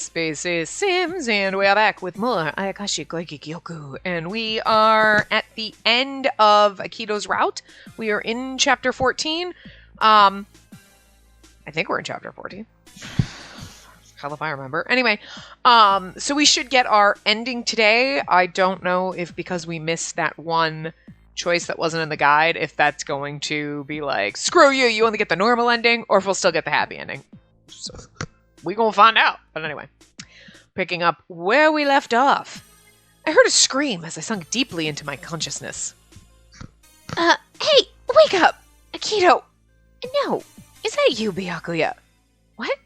Spacey Sims, and we are back with more Ayakashi Koigikyoku, and we are at the end of Akito's route. We are in chapter 14. I think we're in chapter 14. Hell if I remember. Anyway, so we should get our ending today. I don't know if because we missed that one choice that wasn't in the guide, if that's going to be like, screw you, you only get the normal ending, or if we'll still get the happy ending. So we gonna find out. But anyway, picking up where we left off. I heard a scream as I sunk deeply into my consciousness. Hey, wake up! Akito! No, is that you, Byakuya? What?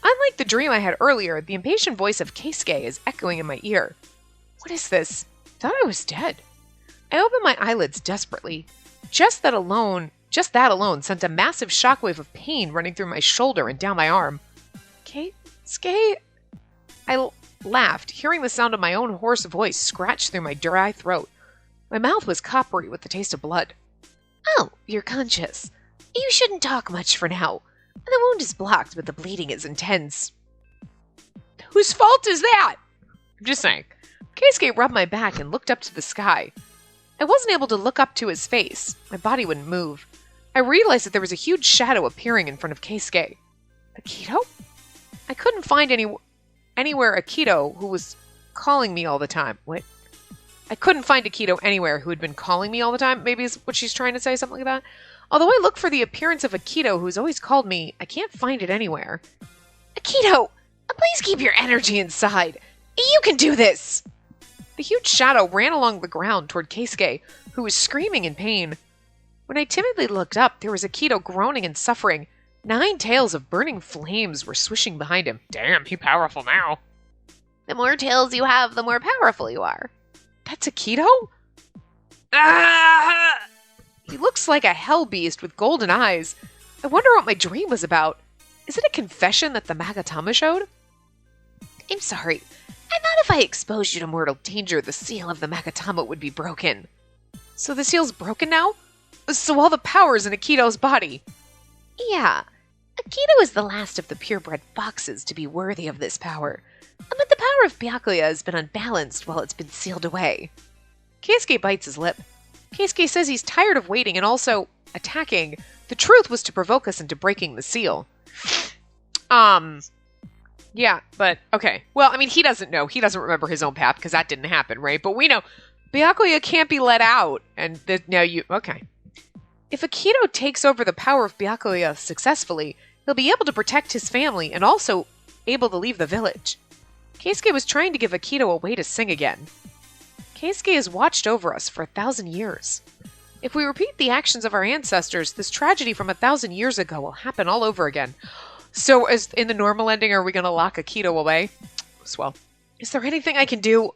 Unlike the dream I had earlier, the impatient voice of Keisuke is echoing in my ear. What is this? Thought I was dead. I opened my eyelids desperately. Just that alone sent a massive shockwave of pain running through my shoulder and down my arm. Keisuke? I laughed, hearing the sound of my own hoarse voice scratch through my dry throat. My mouth was coppery with the taste of blood. Oh, you're conscious. You shouldn't talk much for now. The wound is blocked, but the bleeding is intense. Whose fault is that? I'm just saying. Keisuke rubbed my back and looked up to the sky. I wasn't able to look up to his face. My body wouldn't move. I realized that there was a huge shadow appearing in front of Keisuke. Akito? I couldn't find anywhere Akito who was calling me all the time. What? I couldn't find Akito anywhere who had been calling me all the time. Maybe is what she's trying to say, something like that. Although I look for the appearance of Akito who's always called me, I can't find it anywhere. Akito! Please keep your energy inside. You can do this! The huge shadow ran along the ground toward Keisuke, who was screaming in pain. When I timidly looked up, there was Akito groaning and suffering. 9 tails of burning flames were swishing behind him. Damn, he's powerful now. The more tails you have, the more powerful you are. That's Akito? Ah! He looks like a hell beast with golden eyes. I wonder what my dream was about. Is it a confession that the Magatama showed? I'm sorry. I thought if I exposed you to mortal danger, the seal of the Magatama would be broken. So the seal's broken now? So all the power's in Akito's body. Yeah. Akito is the last of the purebred foxes to be worthy of this power. But the power of Byakuya has been unbalanced while it's been sealed away. Keisuke bites his lip. Keisuke says he's tired of waiting and also attacking. The truth was to provoke us into breaking the seal. Yeah, but, okay. Well, I mean, he doesn't know. He doesn't remember his own path, because that didn't happen, right? But we know Byakuya can't be let out. And now okay. If Akito takes over the power of Byakuya successfully, he'll be able to protect his family and also able to leave the village. Keisuke was trying to give Akito a way to sing again. Keisuke has watched over us for 1,000 years. If we repeat the actions of our ancestors, this tragedy from 1,000 years ago will happen all over again. So, as in the normal ending, are we going to lock Akito away? Well, is there anything I can do?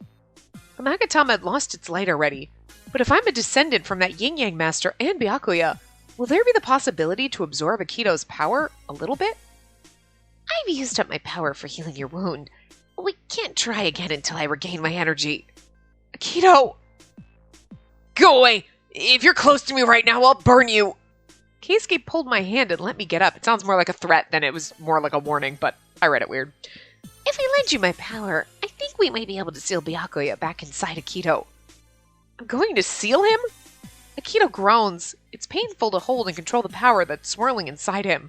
The Magatama had lost its light already. But if I'm a descendant from that Yin-Yang Master and Byakuya, will there be the possibility to absorb Akito's power a little bit? I've used up my power for healing your wound. We can't try again until I regain my energy. Akito! Go away! If you're close to me right now, I'll burn you! Keisuke pulled my hand and let me get up. It sounds more like a threat than it was more like a warning, but I read it weird. If I lend you my power, I think we might be able to seal Byakuya back inside Akito. I'm going to seal him? Akito groans. It's painful to hold and control the power that's swirling inside him.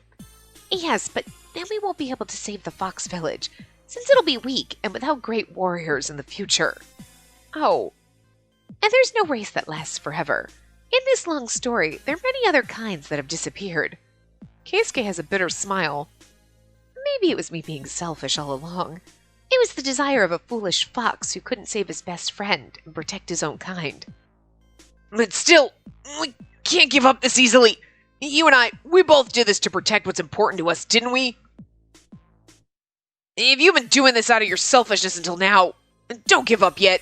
Yes, but then we won't be able to save the Fox Village, since it'll be weak and without great warriors in the future. Oh. And there's no race that lasts forever. In this long story, there are many other kinds that have disappeared. Keisuke has a bitter smile. Maybe it was me being selfish all along. It was the desire of a foolish fox who couldn't save his best friend and protect his own kind. But still, we can't give up this easily. You and I, we both did this to protect what's important to us, didn't we? If you've been doing this out of your selfishness until now, don't give up yet.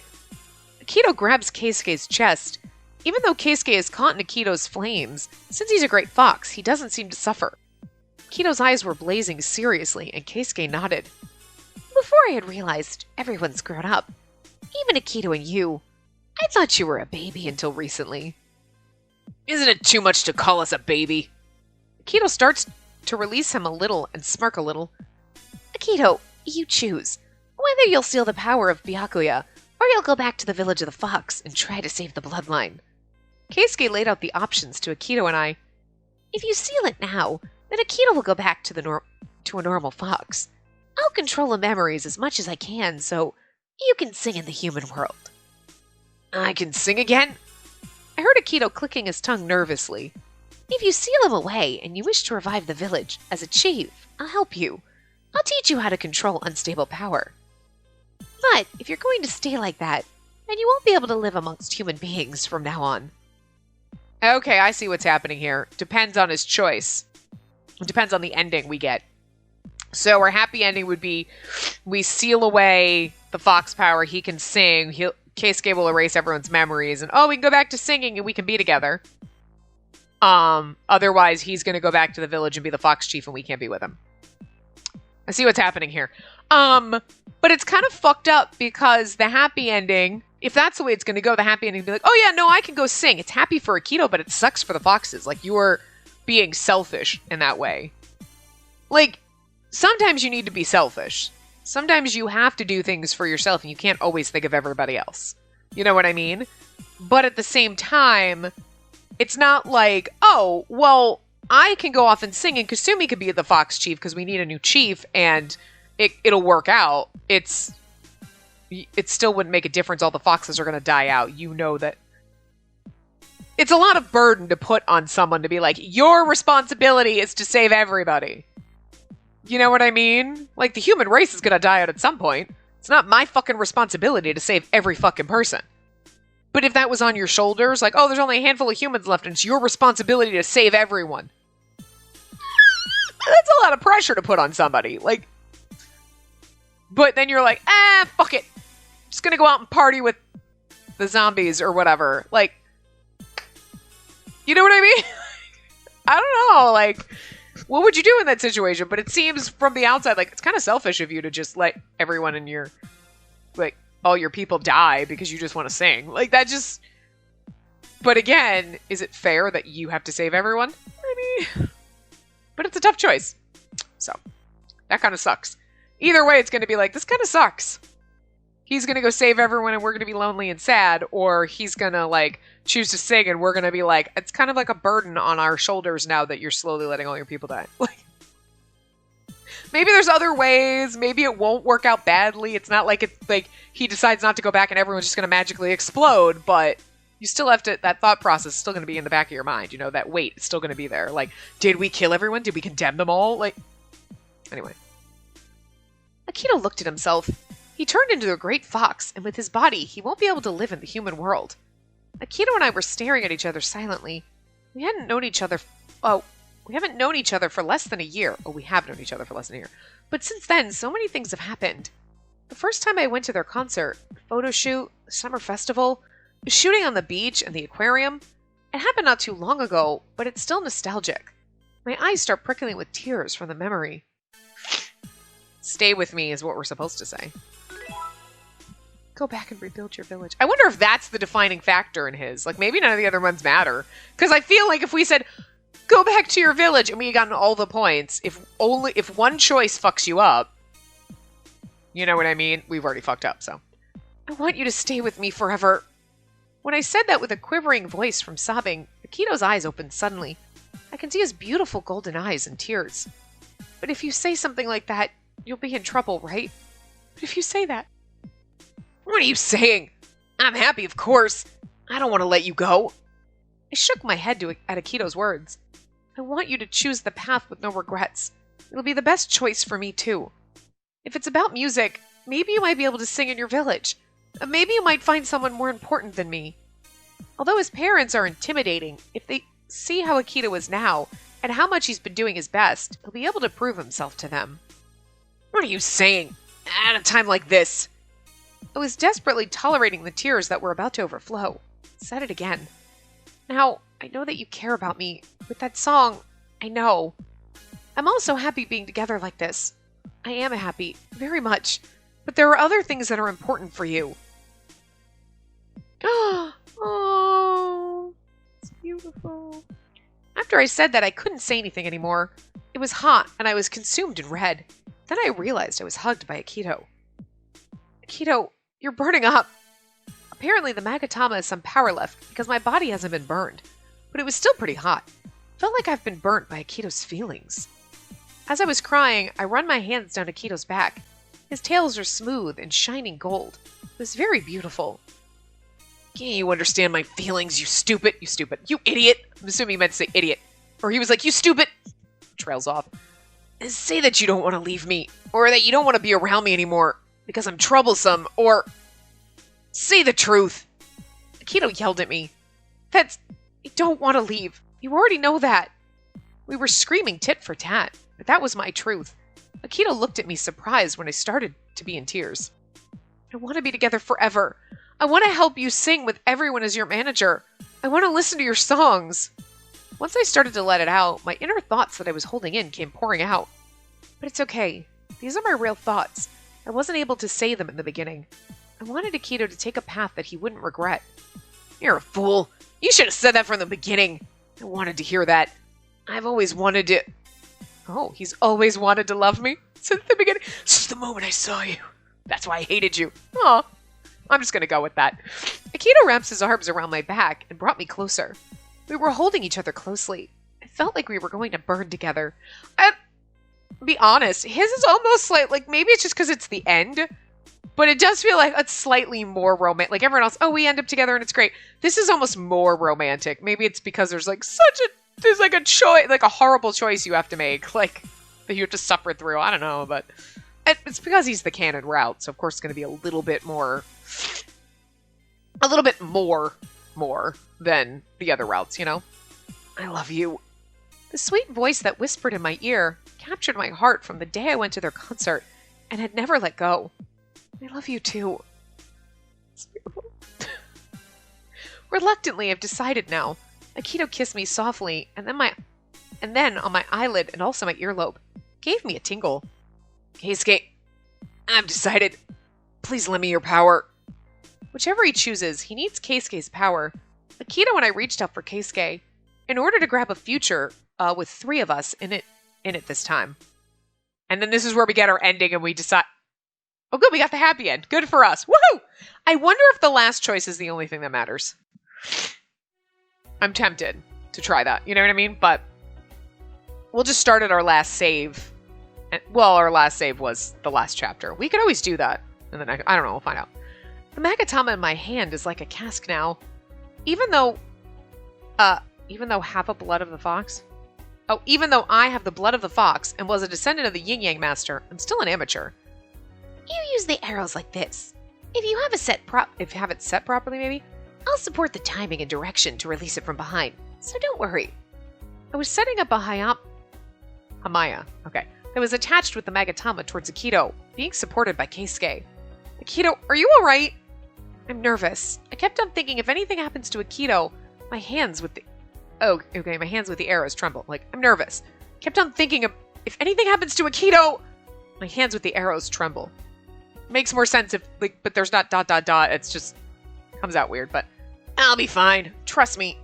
Akito grabs Keisuke's chest. Even though Keisuke is caught in Akito's flames, since he's a great fox, he doesn't seem to suffer. Akito's eyes were blazing seriously, and Keisuke nodded. Before I had realized everyone's grown up, even Akito and you, I thought you were a baby until recently. Isn't it too much to call us a baby? Akito starts to release him a little and smirk a little. Akito, you choose. Either you'll steal the power of Byakuya, or you'll go back to the village of the fox and try to save the bloodline. Keisuke laid out the options to Akito and I. If you steal it now, then Akito will go back to a normal fox. I'll control the memories as much as I can, so you can sing in the human world. I can sing again? I heard Akito clicking his tongue nervously. If you steal him away and you wish to revive the village as a chief, I'll help you. I'll teach you how to control unstable power. But if you're going to stay like that, then you won't be able to live amongst human beings from now on. Okay, I see what's happening here. Depends on his choice. It depends on the ending we get. So our happy ending would be we seal away the fox power, he can sing, Keisuke will erase everyone's memories, and we can go back to singing and we can be together. Otherwise, he's going to go back to the village and be the fox chief and we can't be with him. I see what's happening here. But it's kind of fucked up because the happy ending, if that's the way it's going to go, the happy ending would be like, oh yeah, no, I can go sing. It's happy for Akito, but it sucks for the foxes. Like, you're being selfish in that way. Like, sometimes you need to be selfish. Sometimes you have to do things for yourself and you can't always think of everybody else. You know what I mean? But at the same time, it's not like, oh, well, I can go off and sing and Kasumi could be the fox chief because we need a new chief and it'll work out. It still wouldn't make a difference. All the foxes are going to die out. You know that. It's a lot of burden to put on someone to be like, your responsibility is to save everybody. You know what I mean? Like, the human race is going to die out at some point. It's not my fucking responsibility to save every fucking person. But if that was on your shoulders, like, oh, there's only a handful of humans left and it's your responsibility to save everyone. That's a lot of pressure to put on somebody. Like, but then you're like, fuck it. Just gonna go out and party with the zombies or whatever. Like, you know what I mean? I don't know. Like, what would you do in that situation? But it seems from the outside like it's kind of selfish of you to just let everyone in your, like, all your people die because you just want to sing. Like, that just... But again, is it fair that you have to save everyone? I mean... But it's a tough choice. So, that kind of sucks. Either way, it's going to be like, this kind of sucks. He's going to go save everyone and we're going to be lonely and sad, or he's going to, like, choose to sing and we're going to be like, it's kind of like a burden on our shoulders now that you're slowly letting all your people die. Like, maybe there's other ways. Maybe it won't work out badly. It's not like it's like he decides not to go back and everyone's just going to magically explode, but you still have to, that thought process is still going to be in the back of your mind. You know, that weight is still going to be there. Like, did we kill everyone? Did we condemn them all? Like, anyway. Akito looked at himself. He turned into a great fox, and with his body, he won't be able to live in the human world. Akito and I were staring at each other silently. We haven't known each other for less than a year. Oh, we have known each other for less than a year. But since then, so many things have happened. The first time I went to their concert, the photo shoot, the summer festival, the shooting on the beach and the aquarium, it happened not too long ago, but it's still nostalgic. My eyes start prickling with tears from the memory. Stay with me is what we're supposed to say. Go back and rebuild your village. I wonder if that's the defining factor in his. Like, maybe none of the other ones matter. Because I feel like if we said, go back to your village, and we had gotten all the points, if one choice fucks you up, you know what I mean? We've already fucked up, so. I want you to stay with me forever. When I said that with a quivering voice from sobbing, Akito's eyes opened suddenly. I can see his beautiful golden eyes and tears. But if you say something like that, you'll be in trouble, right? But if you say that... What are you saying? I'm happy, of course. I don't want to let you go. I shook my head at Akito's words. I want you to choose the path with no regrets. It'll be the best choice for me, too. If it's about music, maybe you might be able to sing in your village. Maybe you might find someone more important than me. Although his parents are intimidating, if they see how Akito is now, and how much he's been doing his best, he'll be able to prove himself to them. What are you saying? At a time like this? I was desperately tolerating the tears that were about to overflow. Said it again. Now, I know that you care about me. With that song, I know. I'm also happy being together like this. I am happy, very much. But there are other things that are important for you. Oh, it's beautiful. After I said that, I couldn't say anything anymore. It was hot, and I was consumed in red. Then I realized I was hugged by Akito. Akito, you're burning up. Apparently the Magatama has some power left because my body hasn't been burned, but it was still pretty hot. Felt like I've been burnt by Akito's feelings. As I was crying, I run my hands down Akito's back. His tails are smooth and shining gold. It was very beautiful. Can't you understand my feelings, you stupid, you idiot? I'm assuming he meant to say idiot. Or he was like, you stupid. Trails off. And say that you don't want to leave me, or that you don't want to be around me anymore because I'm troublesome, or say the truth. Akito yelled at me. I don't want to leave. You already know that. We were screaming tit for tat, but that was my truth. Akito looked at me surprised when I started to be in tears. I want to be together forever. I want to help you sing with everyone as your manager. I want to listen to your songs. Once I started to let it out, my inner thoughts that I was holding in came pouring out. But it's okay. These are my real thoughts. I wasn't able to say them in the beginning. I wanted Akito to take a path that he wouldn't regret. You're a fool. You should have said that from the beginning. I wanted to hear that. I've always wanted to... Oh, he's always wanted to love me? Since the beginning? Since the moment I saw you. That's why I hated you. Aw. I'm just gonna go with that. Akito wraps his arms around my back and brought me closer. We were holding each other closely. I felt like we were going to burn together. And, to be honest, his is almost like maybe it's just because it's the end, but it does feel like it's slightly more romantic. Like everyone else, oh, we end up together and it's great. This is almost more romantic. Maybe it's because there's like there's like a choice, like a horrible choice you have to make, like that you have to suffer through. I don't know, but it's because he's the canon route, so of course it's going to be a little bit more than the other routes, you know? I love you. The sweet voice that whispered in my ear captured my heart from the day I went to their concert and had never let go. I love you too. It's beautiful. Reluctantly, I've decided now. Akito kissed me softly, and then on my eyelid and also my earlobe. Gave me a tingle. Keisuke, I've decided. Please lend me your power. Whichever he chooses, he needs Keisuke's power. Akito and I reached out for Keisuke in order to grab a future with 3 of us in it this time. And then this is where we get our ending and we decide... Oh, good, we got the happy end. Good for us. Woohoo! I wonder if the last choice is the only thing that matters. I'm tempted to try that. You know what I mean? But we'll just start at our last save. Well, our last save was the last chapter. We could always do that. And then I don't know. We'll find out. The Magatama in my hand is like a cask now. Even though half a blood of the fox... Oh, even though I have the blood of the fox and was a descendant of the yin-yang master, I'm still an amateur. You use the arrows like this. If you have it set properly, maybe, I'll support the timing and direction to release it from behind, so don't worry. I was setting up a Hamaya, okay, that was attached with the Magatama towards Akito, being supported by Keisuke. Akito, are you alright? I'm nervous. I kept on thinking if anything happens to Akito, my hands with the arrows tremble. Like, I'm nervous. Kept on thinking if anything happens to Akito, my hands with the arrows tremble. Makes more sense but there's not ... It's just, comes out weird, but I'll be fine. Trust me.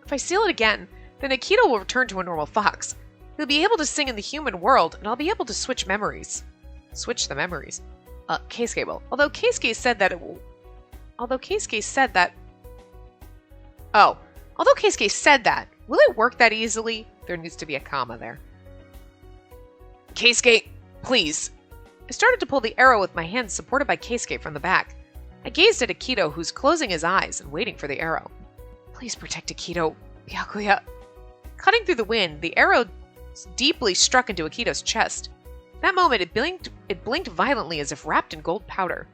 If I seal it again, then Akito will return to a normal fox. He'll be able to sing in the human world, and I'll be able to switch memories. Switch the memories. Keisuke will. Although Keisuke said that... Although Keisuke said that, will it work that easily? There needs to be a comma there. Keisuke, please. I started to pull the arrow with my hands supported by Keisuke from the back. I gazed at Akito, who's closing his eyes and waiting for the arrow. Please protect Akito, Byakuya. Cutting through the wind, the arrow deeply struck into Akito's chest. That moment, it blinked violently as if wrapped in gold powder.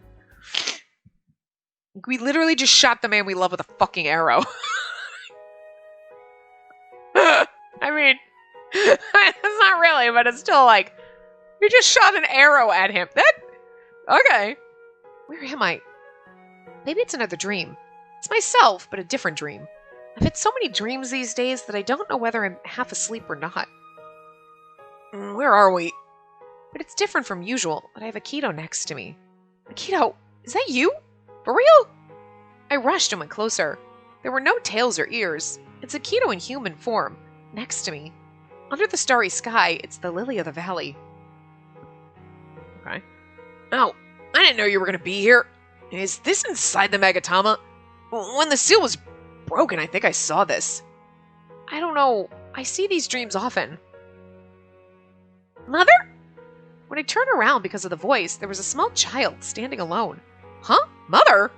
We literally just shot the man we love with a fucking arrow. I mean, it's not really, but it's still like, we just shot an arrow at him. Okay. Where am I? Maybe it's another dream. It's myself, but a different dream. I've had so many dreams these days that I don't know whether I'm half asleep or not. Where are we? But it's different from usual, but I have Akito next to me. Akito, is that you? For real? I rushed and went closer. There were no tails or ears. It's Akito in human form, next to me. Under the starry sky, it's the lily of the valley. Okay. Oh, I didn't know you were going to be here. Is this inside the Magatama? When the seal was broken, I think I saw this. I don't know. I see these dreams often. Mother? When I turned around because of the voice, there was a small child standing alone. Huh? Mother?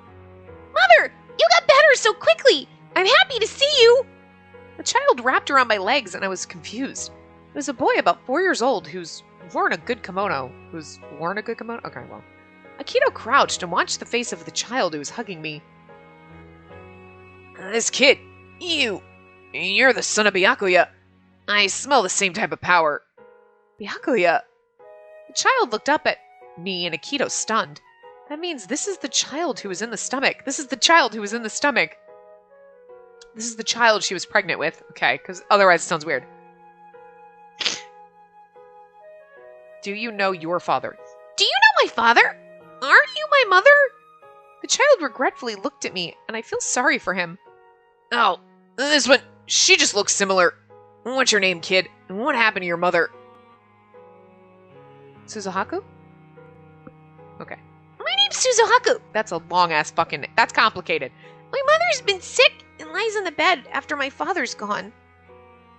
Mother! You got better so quickly! I'm happy to see you! The child wrapped around my legs and I was confused. It was a boy about 4 years old who's worn a good kimono. Okay, well. Akito crouched and watched the face of the child who was hugging me. This kid, you're the son of Byakuya. I smell the same type of power. Byakuya? The child looked up at me and Akito stunned. That means this is the child who was in the stomach. This is the child who was in the stomach. This is the child she was pregnant with. Okay, because otherwise it sounds weird. Do you know your father? Do you know my father? Aren't you my mother? The child regretfully looked at me, and I feel sorry for him. Oh, this one, she just looks similar. What's your name, kid? And what happened to your mother? Suzuhaku? Okay. My name's Suzuhaku. That's a long-ass fucking... That's complicated. My mother's been sick and lies in the bed after my father's gone.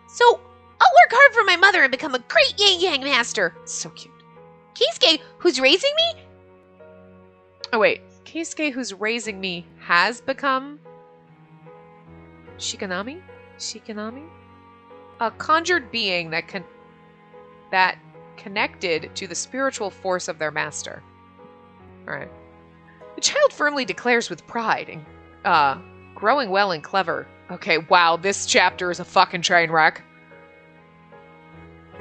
So, I'll work hard for my mother and become a great yang master. So cute. Keisuke, who's raising me? Oh, wait. Keisuke, who's raising me, has become... Shikanami? A conjured being that connected to the spiritual force of their master. Alright. The child firmly declares with pride and, growing well and clever. Okay, wow, this chapter is a fucking train wreck.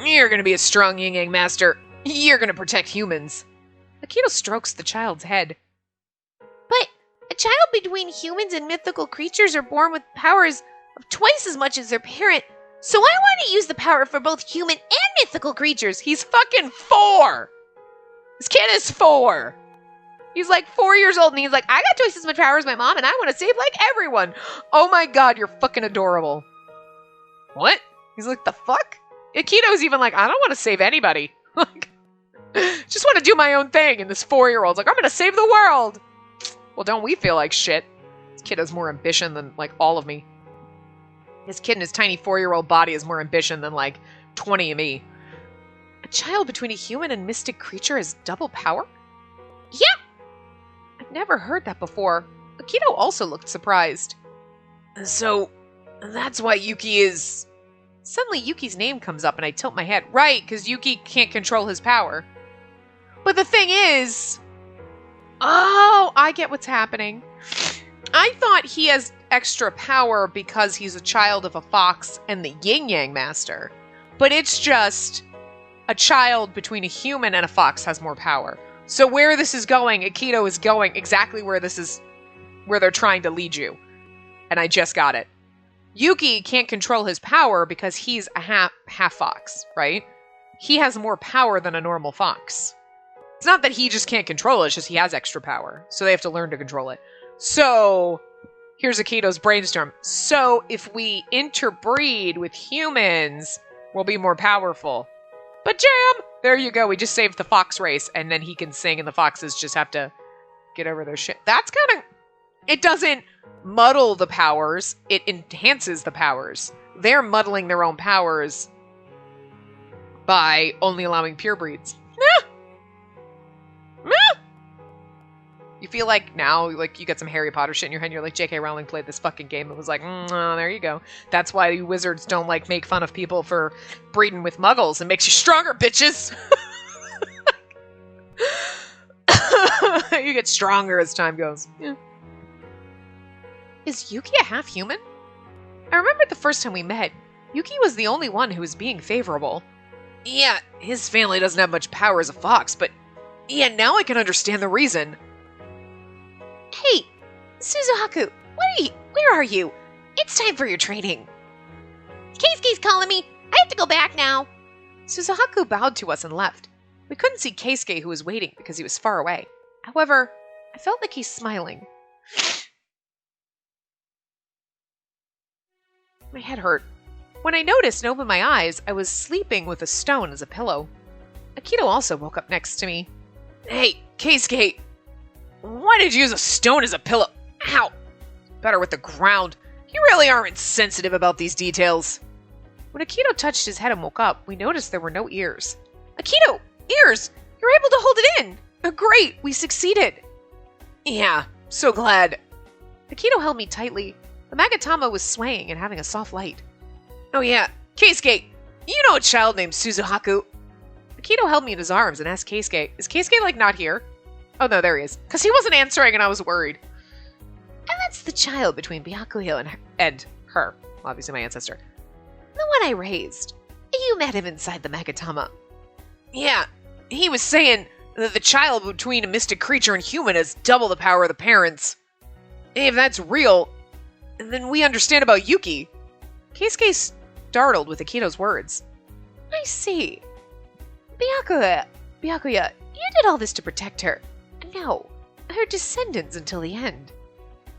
You're gonna be a strong yin-yang master. You're gonna protect humans. Akito strokes the child's head. But a child between humans and mythical creatures are born with powers of twice as much as their parent. So I want to use the power for both human and mythical creatures. He's fucking 4! This kid is 4! He's like 4 years old and he's like, I got twice as much power as my mom and I want to save like everyone. Oh my god, you're fucking adorable. What? He's like, the fuck? Akito's even like, I don't want to save anybody. Like, just want to do my own thing. And this 4-year-old's like, I'm going to save the world. Well, don't we feel like shit? This kid has more ambition than like all of me. This kid in his tiny 4-year-old body has more ambition than like 20 of me. A child between a human and mystic creature has double power? Yeah. I've never heard that before. Akito also looked surprised. So, that's why Yuki is... Suddenly Yuki's name comes up and I tilt my head. Right, because Yuki can't control his power. But the thing is... Oh, I get what's happening. I thought he has extra power because he's a child of a fox and the yin-yang master. But it's just a child between a human and a fox has more power. So where this is going, Akito is going exactly where they're trying to lead you. And I just got it. Yuki can't control his power because he's a half fox, right? He has more power than a normal fox. It's not that he just can't control it, it's just he has extra power. So they have to learn to control it. So, here's Akito's brainstorm. So, if we interbreed with humans, we'll be more powerful. But jam! There you go, we just saved the fox race, and then he can sing, and the foxes just have to get over their shit. That's kind of... It doesn't muddle the powers, it enhances the powers. They're muddling their own powers by only allowing purebreeds. You feel like now, like, you get some Harry Potter shit in your head, and you're like, J.K. Rowling played this fucking game. It was like, oh, there you go. That's why you wizards don't, like, make fun of people for breeding with muggles. It makes you stronger, bitches! You get stronger as time goes. Yeah. Is Yuki a half-human? I remember the first time we met, Yuki was the only one who was being favorable. Yeah, his family doesn't have much power as a fox, but... Yeah, now I can understand the reason. Hey, Suzuhaku, where are you? It's time for your training. Keisuke's calling me. I have to go back now. Suzuhaku bowed to us and left. We couldn't see Keisuke, who was waiting because he was far away. However, I felt like he's smiling. My head hurt. When I noticed and opened my eyes, I was sleeping with a stone as a pillow. Akito also woke up next to me. Hey, Keisuke, why did you use a stone as a pillow? Ow! Better with the ground. You really are insensitive about these details. When Akito touched his head and woke up, we noticed there were no ears. Akito! Ears! You're able to hold it in! Oh, great! We succeeded! Yeah, so glad. Akito held me tightly. The Magatama was swaying and having a soft light. Oh yeah, Keisuke, you know a child named Suzuhaku? Akito held me in his arms and asked Keisuke, is Keisuke, like, not here? Oh no, there he is. Because he wasn't answering and I was worried. And that's the child between Byakuya and her. Obviously my ancestor. The one I raised. You met him inside the Magatama. Yeah, he was saying that the child between a mystic creature and human has double the power of the parents. If that's real, then we understand about Yuki. Keisuke startled with Akito's words. I see. Byakuya, you did all this to protect her. No, her descendants until the end.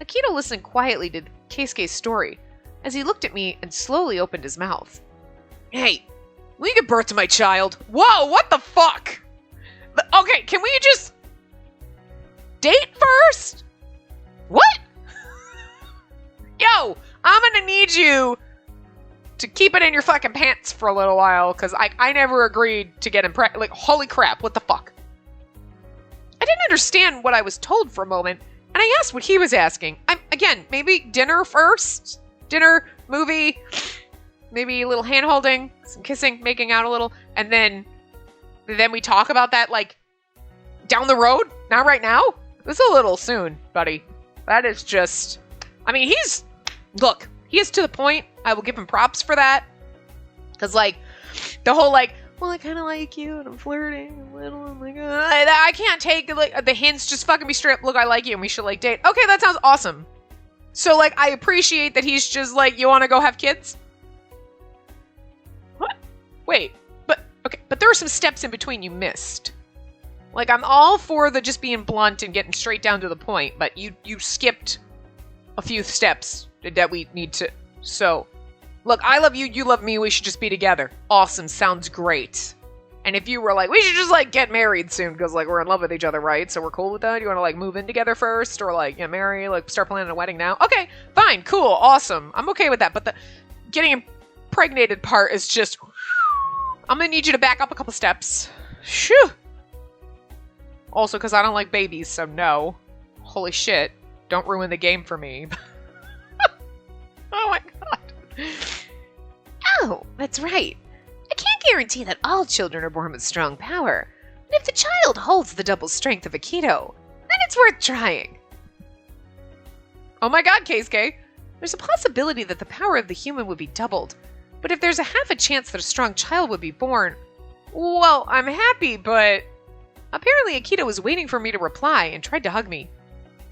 Akito listened quietly to Keisuke's story as he looked at me and slowly opened his mouth. Hey, will you give birth to my child? Whoa, what the fuck? Okay, can we just date first? What? Yo, I'm gonna need you to keep it in your fucking pants for a little while, because I never agreed to get impressed. Like, holy crap, what the fuck? I didn't understand what I was told for a moment, and I asked what he was asking. Again, maybe dinner first? Dinner, movie, maybe a little hand-holding, some kissing, making out a little, and then we talk about that, like, down the road? Not right now? It's a little soon, buddy. That is just... I mean, look, he is to the point. I will give him props for that. Because, like, the whole, like, well, I kind of like you, and I'm flirting a little. I'm like, I can't take, like, the hints. Just fucking be straight up, look, I like you, and we should, like, date. Okay, that sounds awesome. So, like, I appreciate that he's just, like, you want to go have kids? What? Wait, but there were some steps in between you missed. Like, I'm all for the just being blunt and getting straight down to the point, but you skipped a few steps that we need to... So, look, I love you, you love me, we should just be together. Awesome, sounds great. And if you were like, we should just, like, get married soon, because, like, we're in love with each other, right? So we're cool with that? You want to, like, move in together first? Or, like, get married, like, start planning a wedding now? Okay, fine, cool, awesome. I'm okay with that, but the getting impregnated part is just... I'm gonna need you to back up a couple steps. Shoo! Also, because I don't like babies, so no. Holy shit. Don't ruin the game for me. Oh my god. Oh, that's right. I can't guarantee that all children are born with strong power. But if the child holds the double strength of Akito, then it's worth trying. Oh my god, Keisuke. There's a possibility that the power of the human would be doubled. But if there's a half a chance that a strong child would be born, well, I'm happy, but... Apparently Akito was waiting for me to reply and tried to hug me.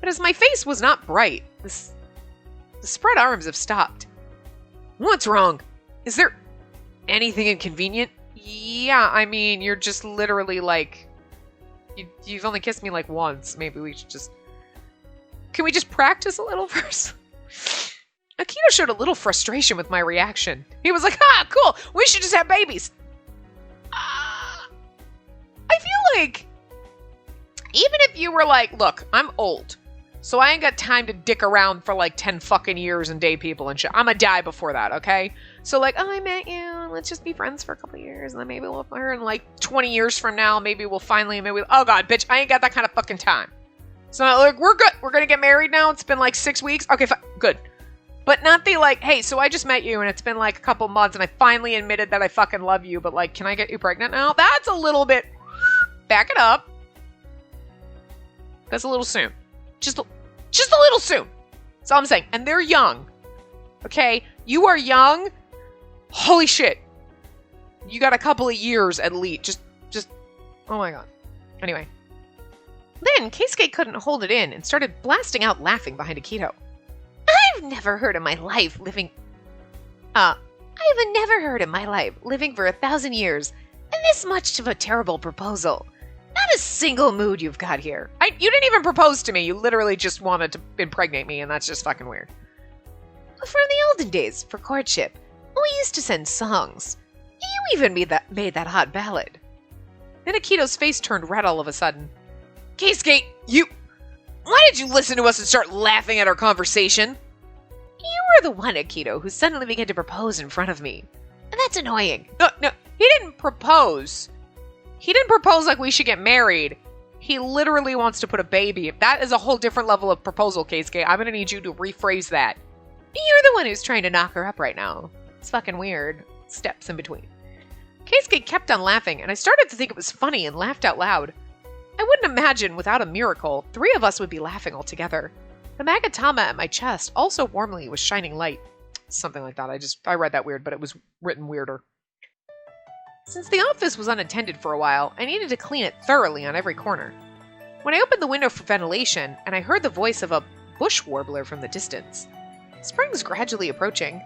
But as my face was not bright, the spread arms have stopped. What's wrong? Is there anything inconvenient? Yeah, I mean, you're just literally like... You've only kissed me like once. Maybe we should just... Can we just practice a little first? Akito showed a little frustration with my reaction. He was like, ah, cool, we should just have babies. I feel like... Even if you were like, look, I'm old, so I ain't got time to dick around for like 10 fucking years and date people and shit. I'm gonna die before that, okay? So like, oh, I met you, let's just be friends for a couple years, and then maybe we'll flirt, and like 20 years from now, maybe we'll finally, oh god, bitch, I ain't got that kind of fucking time. So like, we're good, we're gonna get married now, it's been like 6 weeks, okay, good. But not the like, hey, so I just met you and it's been like a couple months and I finally admitted that I fucking love you, but like, can I get you pregnant now? That's a little bit, back it up. That's a little soon. Just a little soon. That's all I'm saying. And they're young. Okay? You are young. Holy shit. You got a couple of years at least. Just, oh my god. Anyway. Then, Keisuke couldn't hold it in and started blasting out laughing behind Akito. I've never heard in my life living for 1,000 years, and this much of a terrible proposal. Not a single mood you've got here. You didn't even propose to me. You literally just wanted to impregnate me, and that's just fucking weird. From the olden days, for courtship, we used to send songs. You even made that hot ballad. Then Akito's face turned red all of a sudden. Keisuke, why did you listen to us and start laughing at our conversation? You were the one, Akito, who suddenly began to propose in front of me. And that's annoying. No, he didn't propose. He didn't propose like we should get married. He literally wants to put a baby. That is a whole different level of proposal, Keisuke. I'm gonna need you to rephrase that. You're the one who's trying to knock her up right now. It's fucking weird. Steps in between. Keisuke kept on laughing, and I started to think it was funny and laughed out loud. I wouldn't imagine, without a miracle, 3 of us would be laughing all together. The magatama at my chest also warmly was shining light. Something like that. I read that weird, but it was written weirder. Since the office was unattended for a while, I needed to clean it thoroughly on every corner. When I opened the window for ventilation, and I heard the voice of a bush warbler from the distance. Spring's gradually approaching.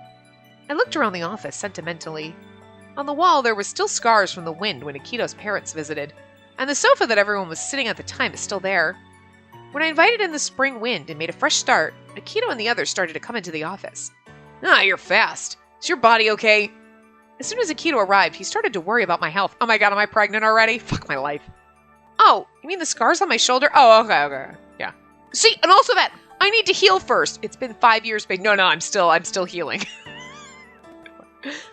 I looked around the office sentimentally. On the wall, there were still scars from the wind when Akito's parents visited, and the sofa that everyone was sitting at the time is still there. When I invited in the spring wind and made a fresh start, Akito and the others started to come into the office. You're fast. Is your body okay? As soon as Akito arrived, he started to worry about my health. Oh my god, am I pregnant already? Fuck my life. Oh, you mean the scars on my shoulder? Oh, okay. Yeah. See, and also that, I need to heal first. It's been 5 years, babe. No, I'm still healing.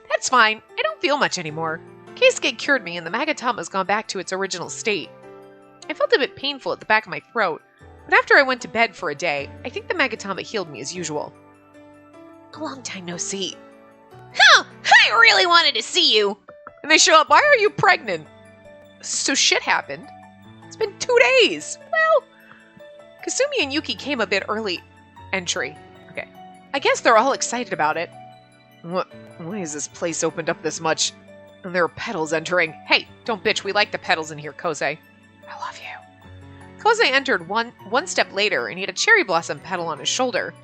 That's fine. I don't feel much anymore. Keisuke cured me and the magatama's gone back to its original state. I felt a bit painful at the back of my throat, but after I went to bed for a day, I think the magatama healed me as usual. A long time no see. Huh, I really wanted to see you. And they show up, why are you pregnant? So shit happened. It's been 2 days. Well, Kasumi and Yuki came a bit early. Entry. Okay. I guess they're all excited about it. Why is this place opened up this much? And there are petals entering. Hey, don't bitch, we like the petals in here, Koze. I love you. Koze entered one step later, and he had a cherry blossom petal on his shoulder.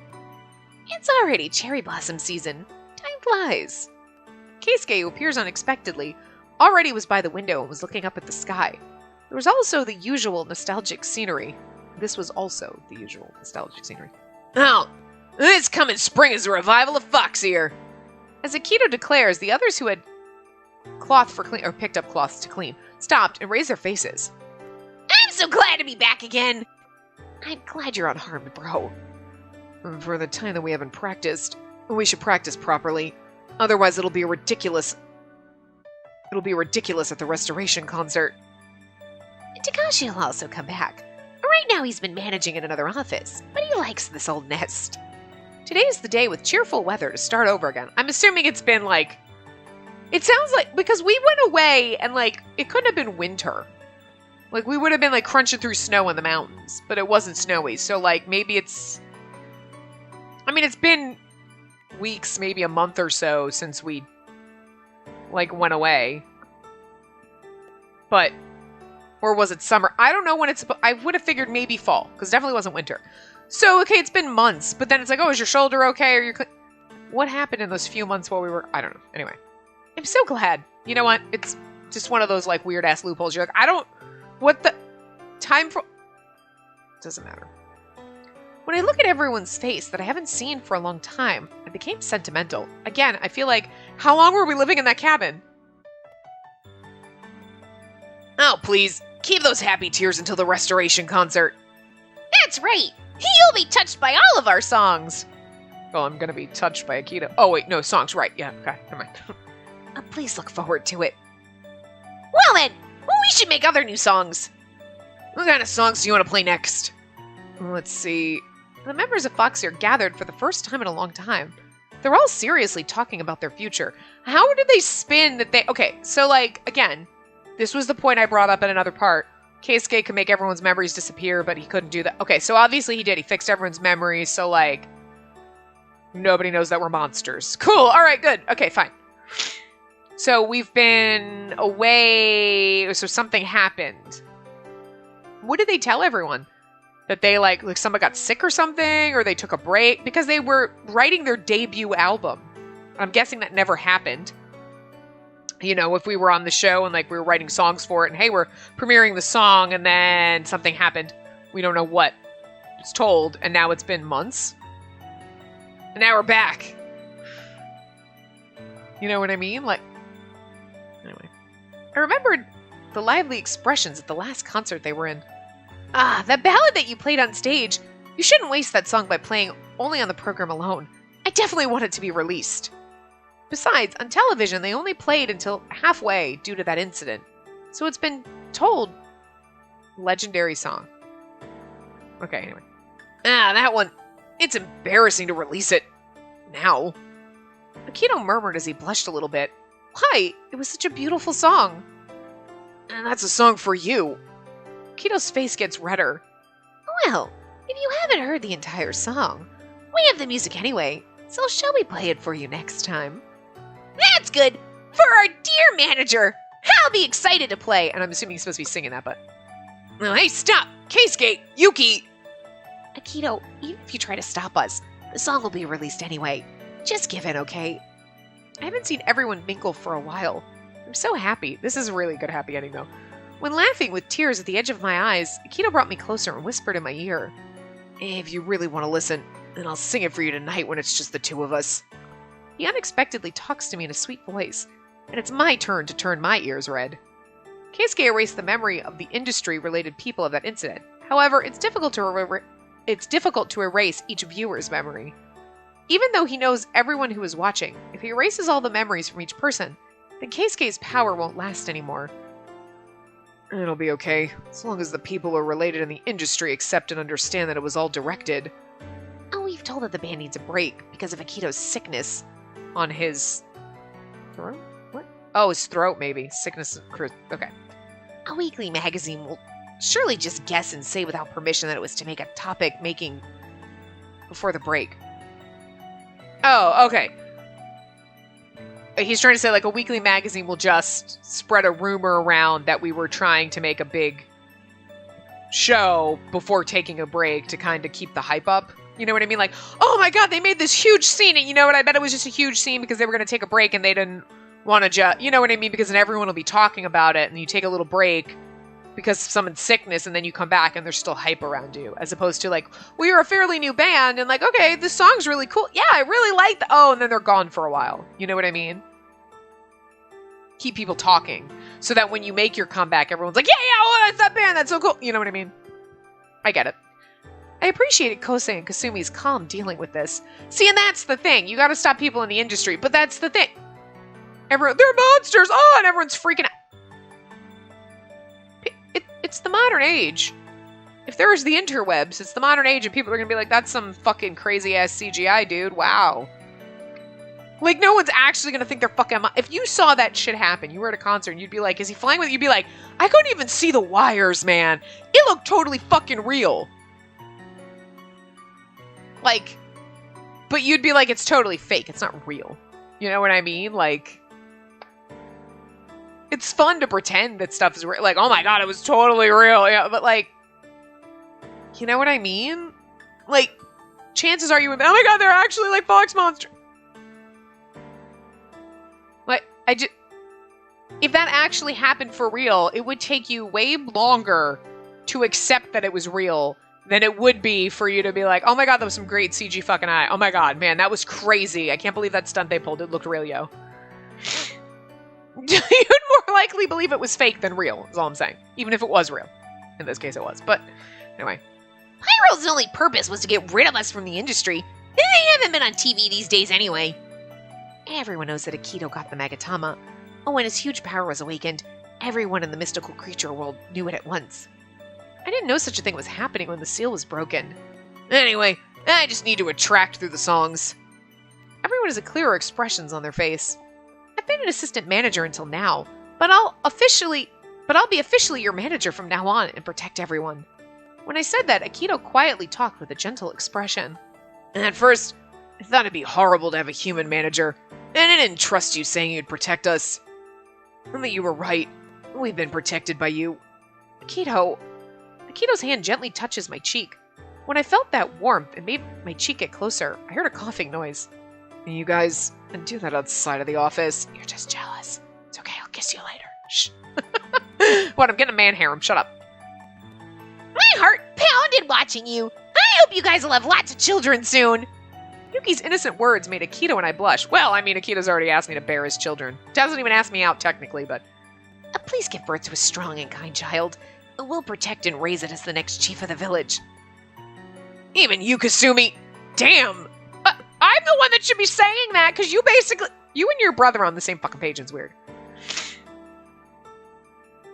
It's already cherry blossom season. Time flies. Keisuke, who appears unexpectedly, already was by the window and was looking up at the sky. There was also the usual nostalgic scenery. This was also the usual nostalgic scenery. Oh, this coming spring is a revival of Foxeer. As Akito declares, the others who had picked up cloths to clean stopped and raised their faces. I'm so glad to be back again. I'm glad you're unharmed, bro. For the time that we haven't practiced, we should practice properly. Otherwise, it'll be ridiculous at the restoration concert. Takashi will also come back. Right now he's been managing in another office, but he likes this old nest. Today's the day with cheerful weather to start over again. I'm assuming it's been it sounds like, because we went away and it couldn't have been winter. We would have been crunching through snow in the mountains, but it wasn't snowy. So maybe it's been weeks, maybe a month or so since we went away. But, or was it summer? I don't know when I would have figured maybe fall, because it definitely wasn't winter. So, okay, it's been months, but then it's oh, is your shoulder okay? What happened in those few months while we were, I don't know. Anyway, I'm so glad. You know what? It's just one of those weird ass loopholes. You're what the time for? Doesn't matter. When I look at everyone's face that I haven't seen for a long time, I became sentimental. Again, I feel how long were we living in that cabin? Oh, please, keep those happy tears until the restoration concert. That's right. You'll be touched by all of our songs. Oh, I'm gonna be touched by Akito. Oh, wait, no, songs, right. Yeah, okay, never mind. Please look forward to it. Well then, we should make other new songs. What kind of songs do you want to play next? Let's see. The members of Foxeer gathered for the first time in a long time. They're all seriously talking about their future. How did they spin that they... Okay, so again, this was the point I brought up in another part. Keisuke could make everyone's memories disappear, but he couldn't do that. Okay, so obviously he did. He fixed everyone's memories, so nobody knows that we're monsters. Cool, alright, good. Okay, fine. So we've been away, so something happened. What did they tell everyone? That they someone got sick or something, or they took a break? Because they were writing their debut album. I'm guessing that never happened. If we were on the show and we were writing songs for it, and hey, we're premiering the song, and then something happened. We don't know what. It's told, and now it's been months. And now we're back. You know what I mean? Anyway. I remembered the lively expressions at the last concert they were in. Ah, that ballad that you played on stage. You shouldn't waste that song by playing only on the program alone. I definitely want it to be released. Besides, on television, they only played until halfway due to that incident. So it's been told. Legendary song. Okay, anyway. Ah, that one. It's embarrassing to release it now. Akito murmured as he blushed a little bit. Why? It was such a beautiful song. And that's a song for you. Akito's face gets redder. Well, if you haven't heard the entire song, we have the music anyway, so shall we play it for you next time? That's good! For our dear manager! I'll be excited to play! And I'm assuming he's supposed to be singing that, but... Oh, hey, stop! Keisuke! Yuki! Akito, even if you try to stop us, the song will be released anyway. Just give in, okay? I haven't seen everyone mingle for a while. I'm so happy. This is a really good happy ending, though. When laughing with tears at the edge of my eyes, Akito brought me closer and whispered in my ear, if you really want to listen, then I'll sing it for you tonight when it's just the two of us. He unexpectedly talks to me in a sweet voice, and it's my turn to turn my ears red. Keisuke erased the memory of the industry-related people of that incident. However, it's difficult to erase each viewer's memory. Even though he knows everyone who is watching, if he erases all the memories from each person, then Keisuke's power won't last anymore. It'll be okay, as long as the people who are related in the industry accept and understand that it was all directed. Oh, we've told that the band needs a break because of Akito's sickness on his throat? What? Oh, his throat, maybe. Sickness. Okay. A weekly magazine will surely just guess and say without permission that it was to make a topic making before the break. Oh, okay. He's trying to say, like, a weekly magazine will just spread a rumor around that we were trying to make a big show before taking a break to kind of keep the hype up. You know what I mean? Like, oh my god, they made this huge scene, and you know what? I bet it was just a huge scene because they were going to take a break and they didn't want to you know what I mean? Because then everyone will be talking about it, and you take a little break because of someone's sickness, and then you come back and there's still hype around you, as opposed to, like, we were a fairly new band, and like, okay, this song's really cool. Yeah, I really like oh, and then they're gone for a while. You know what I mean? Keep people talking, so that when you make your comeback, everyone's like, yeah, oh, that's that band, that's so cool. You know what I mean? I get it. I appreciated Kosei and Kasumi's calm dealing with this. See, and that's the thing. You gotta stop people in the industry, but that's the thing. They're monsters! Oh, and everyone's freaking out. It's the modern age. If there was the interwebs, it's the modern age, and people are gonna be like, that's some fucking crazy-ass CGI, dude. Wow. Like, no one's actually gonna think they're fucking... If you saw that shit happen, you were at a concert, and you'd be like, is he flying with... You'd be like, I couldn't even see the wires, man. It looked totally fucking real. Like, but you'd be like, it's totally fake. It's not real. You know what I mean? Like, it's fun to pretend that stuff is real. Like, oh my god, it was totally real. Yeah, but like, you know what I mean? Like, chances are you would be, oh my god, they're actually like Fox Monster. Like, if that actually happened for real, it would take you way longer to accept that it was real than it would be for you to be like, oh my god, that was some great CG fucking eye. Oh my god, man, that was crazy. I can't believe that stunt they pulled. It looked real, yo. You'd more likely believe it was fake than real, is all I'm saying. Even if it was real. In this case, it was. But, anyway. Pyro's only purpose was to get rid of us from the industry. They haven't been on TV these days anyway. Everyone knows that Akito got the Magatama. Oh, when his huge power was awakened, everyone in the mystical creature world knew it at once. I didn't know such a thing was happening when the seal was broken. Anyway, I just need to attract through the songs. Everyone has a clearer expressions on their face. I've been an assistant manager until now, but I'll be officially your manager from now on and protect everyone. When I said that, Akito quietly talked with a gentle expression. And at first, I thought it'd be horrible to have a human manager, and I didn't trust you saying you'd protect us. Only you were right. We've been protected by you. Akito's hand gently touches my cheek. When I felt that warmth, it made my cheek get closer. I heard a coughing noise. You guys do that outside of the office. You're just jealous. It's okay, I'll kiss you later. Shh. What, I'm getting a man harem. Shut up. My heart pounded watching you. I hope you guys will have lots of children soon. Yuki's innocent words made Akito and I blush. Well, I mean, Akito's already asked me to bear his children. Doesn't even ask me out, technically, but... Please give birth to a strong and kind child. We'll protect and raise it as the next chief of the village. Even you, Kasumi. Damn. I'm the one that should be saying that, because you and your brother are on the same fucking page. It's weird.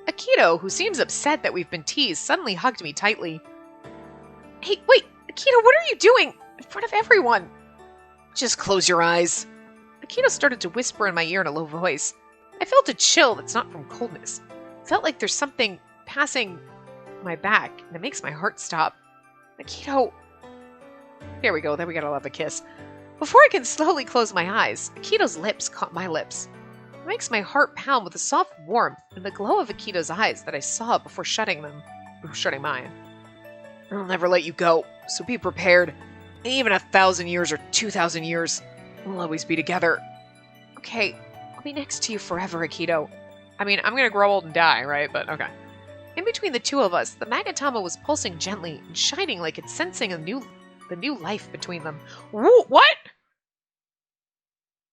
Akito, who seems upset that we've been teased, suddenly hugged me tightly. Hey, wait, Akito, what are you doing? In front of everyone. Just close your eyes. Akito started to whisper in my ear in a low voice. I felt a chill that's not from coldness. It felt like there's something passing my back, and it makes my heart stop. Akito... There we go, then we gotta love a kiss. Before I can slowly close my eyes, Akito's lips caught my lips. It makes my heart pound with a soft warmth and the glow of Akito's eyes that I saw before shutting mine. I'll never let you go, so be prepared. Even 1,000 years or 2,000 years, we'll always be together. Okay, I'll be next to you forever, Akito. I mean, I'm gonna grow old and die, right? But okay. In between the two of us, the Magatama was pulsing gently and shining like it's sensing the new life between them. Woo, what?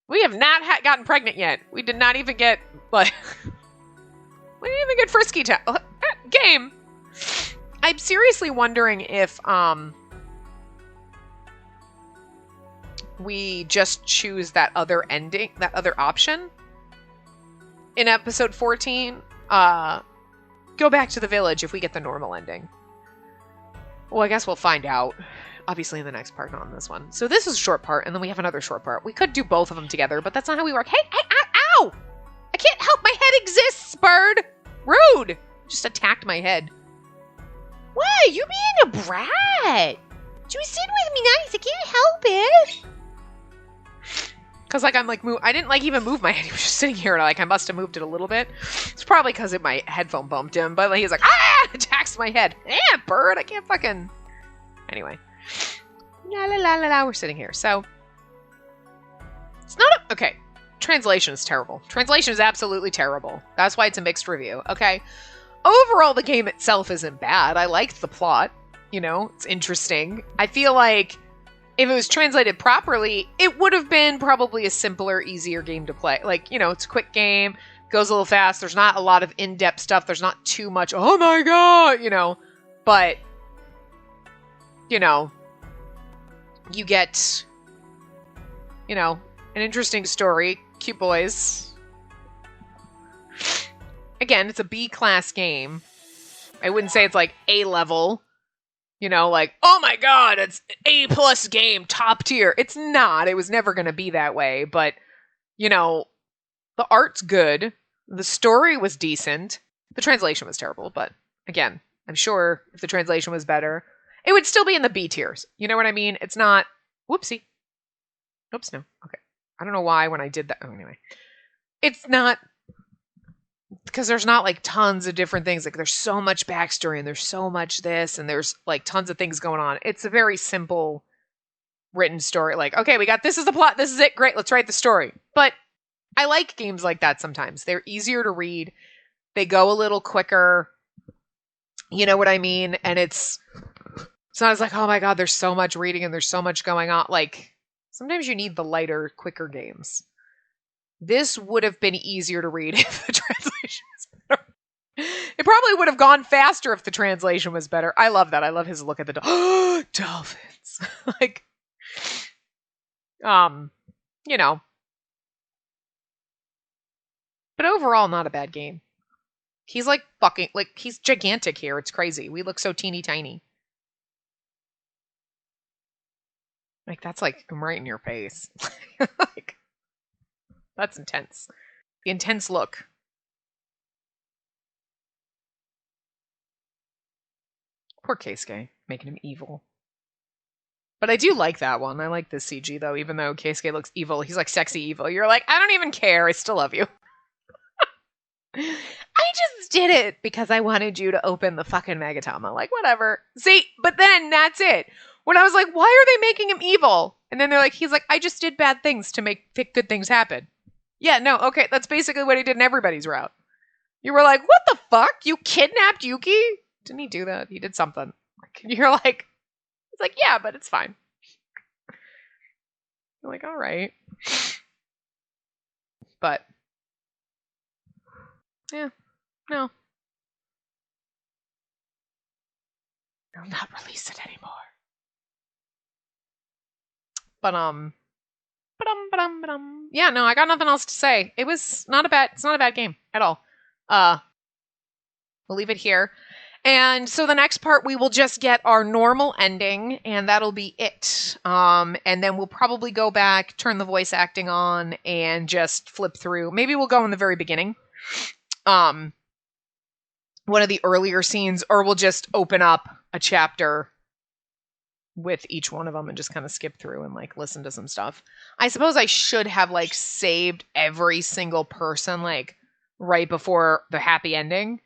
We have not gotten pregnant yet. We did not even get, like... we didn't even get frisky game. I'm seriously wondering if, we just choose that other ending, that other option. In episode 14, go back to the village if we get the normal ending. Well, I guess we'll find out. Obviously in the next part, not in this one. So this is a short part, and then we have another short part. We could do both of them together, but that's not how we work. Hey, ow! I can't help my head exists, bird! Rude! Just attacked my head. What? You being a brat! You sit with me nice, I can't help it! Because, like, I'm, like, I didn't, like, even move my head. He was just sitting here, and, like, I must have moved it a little bit. It's probably because my headphone bumped him, but like, he was like, attacks my head. Bird, I can't fucking... Anyway. La la la la la, we're sitting here. So, it's not a... Okay. Translation is terrible. Translation is absolutely terrible. That's why it's a mixed review, okay? Overall, the game itself isn't bad. I liked the plot. You know, it's interesting. I feel like if it was translated properly, it would have been probably a simpler, easier game to play. Like, you know, it's a quick game, goes a little fast. There's not a lot of in-depth stuff. There's not too much, oh my god, you know. But, you know, you get, you know, an interesting story. Cute boys. Again, it's a B-class game. I wouldn't say it's like A-level. You know, like, oh my god, it's A+ game, top tier. It's not. It was never going to be that way. But, you know, the art's good. The story was decent. The translation was terrible. But, again, I'm sure if the translation was better, it would still be in the B tiers. You know what I mean? It's not... Whoopsie. Oops, no. Okay. I don't know why when I did that. Oh, anyway. It's not... Because there's not, like, tons of different things. Like, there's so much backstory, and there's so much this, and there's, like, tons of things going on. It's a very simple written story. Like, okay, we got this is the plot, this is it, great, let's write the story. But I like games like that sometimes. They're easier to read. They go a little quicker. You know what I mean? And it's not as like, oh my god, there's so much reading, and there's so much going on. Like, sometimes you need the lighter, quicker games. This would have been easier to read if the translation was better. It probably would have gone faster if the translation was better. I love that. I love his look at the dolphins. Like, you know. But overall, not a bad game. He's like fucking, like, he's gigantic here. It's crazy. We look so teeny tiny. Like, that's like, I'm right in your face. Like, that's intense. The intense look. Poor Keisuke, making him evil. But I do like that one. I like this CG, though, even though Keisuke looks evil. He's like sexy evil. You're like, I don't even care. I still love you. I just did it because I wanted you to open the fucking Magatama. Like, whatever. See, but then that's it. When I was like, why are they making him evil? And then they're like, he's like, I just did bad things to make good things happen. Yeah, no, okay, that's basically what he did in everybody's route. You were like, what the fuck? You kidnapped Yuki? Didn't he do that? He did something. You're like, it's like, yeah, but it's fine. You're like, all right. But, yeah, no. I'll not release it anymore. But yeah, no, I got nothing else to say. It's not a bad game at all. We'll leave it here. And so the next part, we will just get our normal ending, and that'll be it. And then we'll probably go back, turn the voice acting on, and just flip through. Maybe we'll go in the very beginning. One of the earlier scenes, or we'll just open up a chapter with each one of them and just kind of skip through and like listen to some stuff. I suppose I should have like saved every single person like right before the happy ending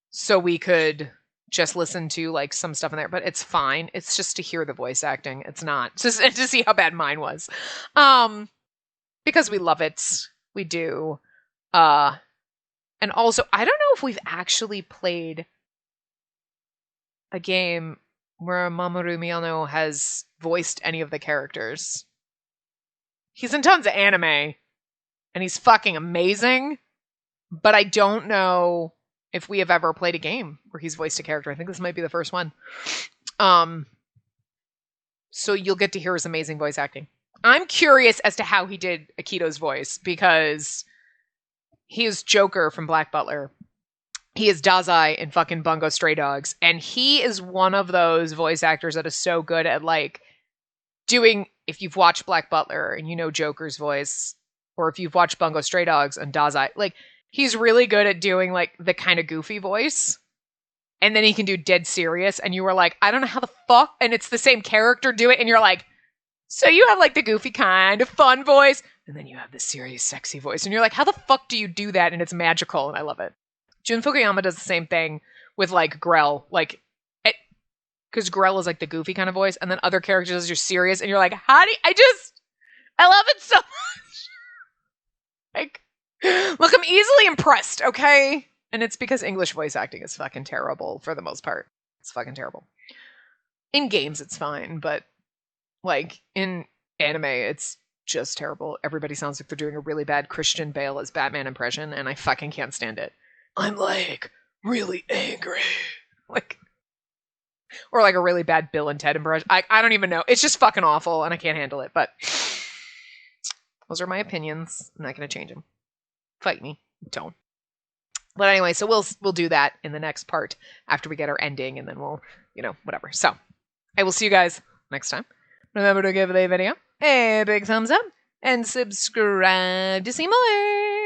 so we could just listen to like some stuff in there, but it's fine. It's just to hear the voice acting. It's not just to see how bad mine was. Because we love it. We do. And also, I don't know if we've actually played a game where Mamoru Miyano has voiced any of the characters. He's in tons of anime, and he's fucking amazing, but I don't know if we have ever played a game where he's voiced a character. I think this might be the first one. So you'll get to hear his amazing voice acting. I'm curious as to how he did Akito's voice, because he is Joker from Black Butler. He is Dazai in fucking Bungo Stray Dogs. And he is one of those voice actors that is so good at like doing, if you've watched Black Butler and you know Joker's voice, or if you've watched Bungo Stray Dogs and Dazai, like he's really good at doing like the kind of goofy voice. And then he can do dead serious. And you were like, I don't know how the fuck. And it's the same character do it. And you're like, so you have like the goofy kind of fun voice. And then you have the serious, sexy voice. And you're like, how the fuck do you do that? And it's magical. And I love it. Jun Fukuyama does the same thing with like Grell. Like, because Grell is like the goofy kind of voice. And then other characters are serious. And you're like, how do you, I love it so much. Like, look, I'm easily impressed, okay? And it's because English voice acting is fucking terrible for the most part. It's fucking terrible. In games, it's fine. But like in anime, it's just terrible. Everybody sounds like they're doing a really bad Christian Bale as Batman impression, and I fucking can't stand it. I'm like really angry. Like, or like a really bad Bill and Ted impression. I don't even know. It's just fucking awful, and I can't handle it. But those are my opinions. I'm not going to change them. Fight me. Don't. But anyway, so we'll do that in the next part after we get our ending, and then we'll, whatever. So I will see you guys next time. Remember to give the video a big thumbs up and subscribe to see more.